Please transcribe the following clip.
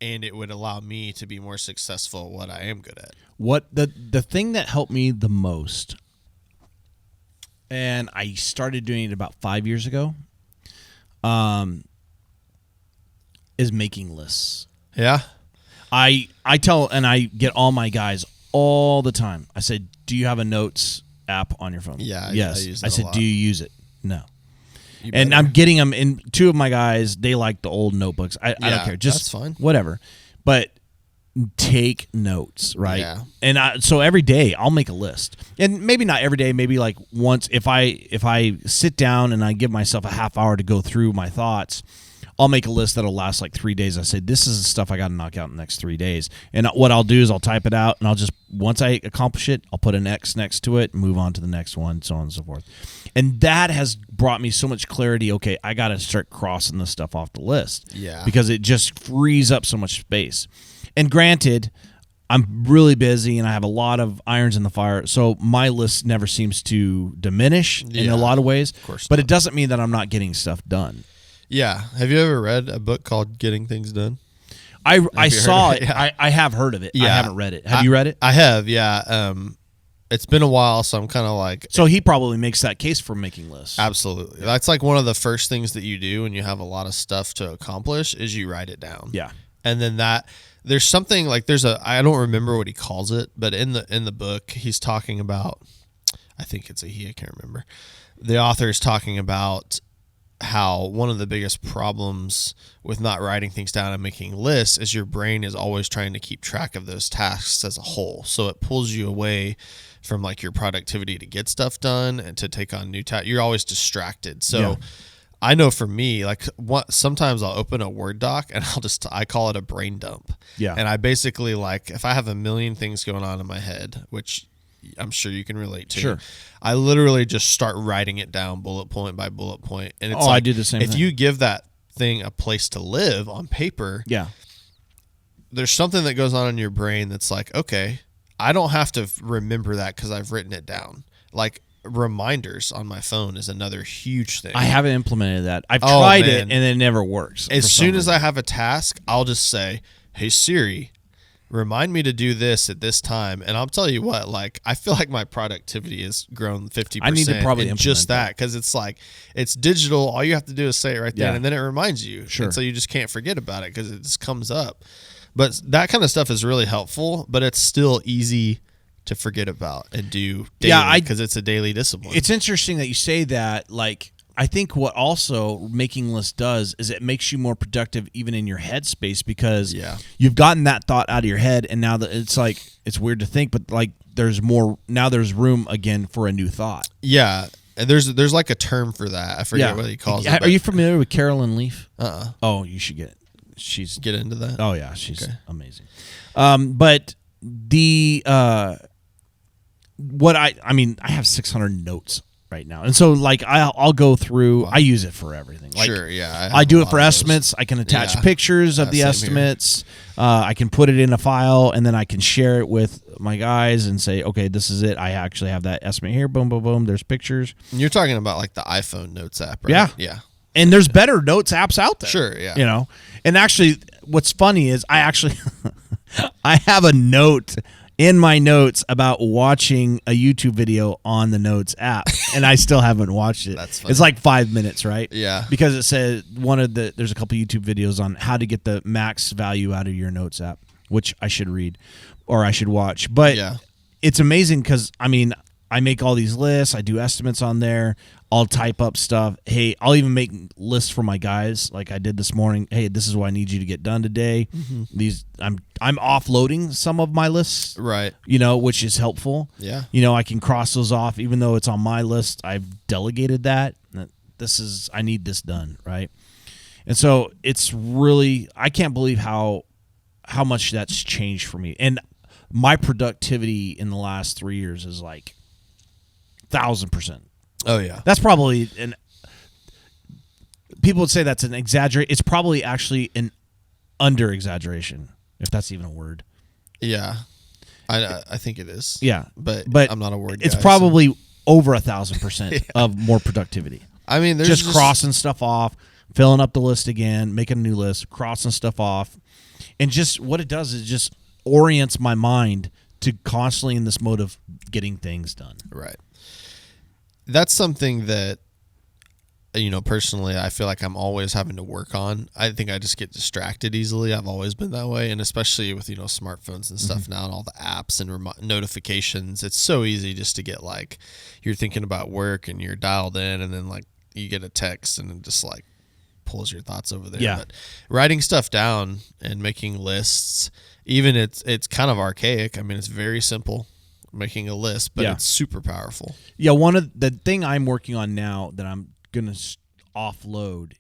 and it would allow me to be more successful at what I am good at. What the thing that helped me the most, and I started doing it about 5 years ago, is making lists. Yeah. I tell, and I get all my guys all the time. I say, do you have a notes app on your phone? Yeah. Yes. I use that I said, a lot. do you use it? No. You And better. I'm getting them in. Two of my guys, they like the old notebooks. I don't care. Just that's fine. whatever. But take notes, right? Yeah. And so every day I'll make a list. And maybe not every day, maybe like once if I sit down and I give myself a half hour to go through my thoughts, I'll make a list that'll last like 3 days. I say, this is the stuff I got to knock out in the next 3 days. And what I'll do is I'll type it out, and I'll just, once I accomplish it, I'll put an X next to it and move on to the next one, so on and so forth. And that has brought me so much clarity. Okay, I got to start crossing this stuff off the list. Yeah. Because it just frees up so much space. And granted, I'm really busy and I have a lot of irons in the fire, so my list never seems to diminish in Yeah. a lot of ways. Of course but not. it doesn't mean that I'm not getting stuff done. Yeah. Have you ever read a book called Getting Things Done? I you saw heard it. of it? Yeah. I have heard of it. I Yeah. haven't read it. Have you read it? I have, yeah. It's been a while, so I'm kind of like... So he probably makes that case for making lists. Absolutely. That's like one of the first things that you do when you have a lot of stuff to accomplish is you write it down. Yeah. And then there's something like I don't remember what he calls it, but in the book he's talking about, I think it's I can't remember. The author is talking about how one of the biggest problems with not writing things down and making lists is your brain is always trying to keep track of those tasks as a whole. So it pulls you away from like your productivity to get stuff done and to take on new tasks. You're always distracted. So Yeah. I know for me, like sometimes I'll open a Word doc and I call it a brain dump. Yeah. And I basically like, if I have a million things going on in my head, which I'm sure you can relate to. Sure. I literally just start writing it down bullet point by bullet point. And it's I do the same if thing. you give that thing a place to live on paper, Yeah. there's something that goes on in your brain that's like, okay, I don't have to remember that because I've written it down. Like reminders on my phone is another huge thing. I haven't implemented that. I've Oh, tried man. it and it never works. As for soon some as reason. I have a task, I'll just say, hey, Siri, remind me to do this at this time. And I'll tell you what, like, I feel like my productivity has grown 50%. I need to probably in implement just that because it's like, it's digital. All you have to do is say it right there, Yeah. and then it reminds you. Sure. And so you just can't forget about it because it just comes up. But that kind of stuff is really helpful, but it's still easy to forget about and do daily because it's a daily discipline. It's interesting that you say that. Like, I think what also making lists does is it makes you more productive even in your headspace because you've gotten that thought out of your head, and now that it's like, it's weird to think, but like there's room again for a new thought. Yeah. And there's like a term for that. I forget what he calls it. Are you familiar with Carolyn Leaf? Uh-uh. Oh, you should get it. She's Get into that? Oh yeah, she's amazing. But the I have 600 notes right now, and so like I'll go through. Wow. I use it for everything. Like, sure, yeah. I do it for estimates. I can attach pictures of the estimates. I can put it in a file, and then I can share it with my guys and say, okay, this is it. I actually have that estimate here. Boom, boom, boom. There's pictures. And you're talking about like the iPhone Notes app, right? Yeah. Yeah. And there's better notes apps out there. Sure, yeah. You know, and actually, what's funny is I have a note in my notes about watching a YouTube video on the Notes app, and I still haven't watched it. That's funny. It's like 5 minutes, right? Yeah. Because it says there's a couple YouTube videos on how to get the max value out of your Notes app, which I should read or I should watch. But it's amazing because, I mean, I make all these lists. I do estimates on there. I'll type up stuff. Hey, I'll even make lists for my guys like I did this morning. Hey, this is what I need you to get done today. Mm-hmm. I'm offloading some of my lists. Right. You know, which is helpful. Yeah. You know, I can cross those off even though it's on my list. I've delegated that. I need this done, right? And so it's really, I can't believe how much that's changed for me. And my productivity in the last 3 years is like 1,000%. Oh yeah. That's probably people would say that's an exaggerate. It's probably actually an under exaggeration, if that's even a word. Yeah. I think it is. Yeah. But I'm not a word guy. It's probably over 1,000% of more productivity. I mean, there's just crossing stuff off, filling up the list again, making a new list, crossing stuff off. And just what it does is just orients my mind to constantly in this mode of getting things done. Right. That's something that, personally, I feel like I'm always having to work on. I think I just get distracted easily. I've always been that way. And especially with, smartphones and stuff now and all the apps and notifications, it's so easy just to get like, you're thinking about work and you're dialed in and then like you get a text and it just like pulls your thoughts over there. Yeah. But writing stuff down and making lists, even it's kind of archaic. I mean, it's very simple making a list, but it's super powerful. Yeah. One of the thing I'm working on now that I'm going to offload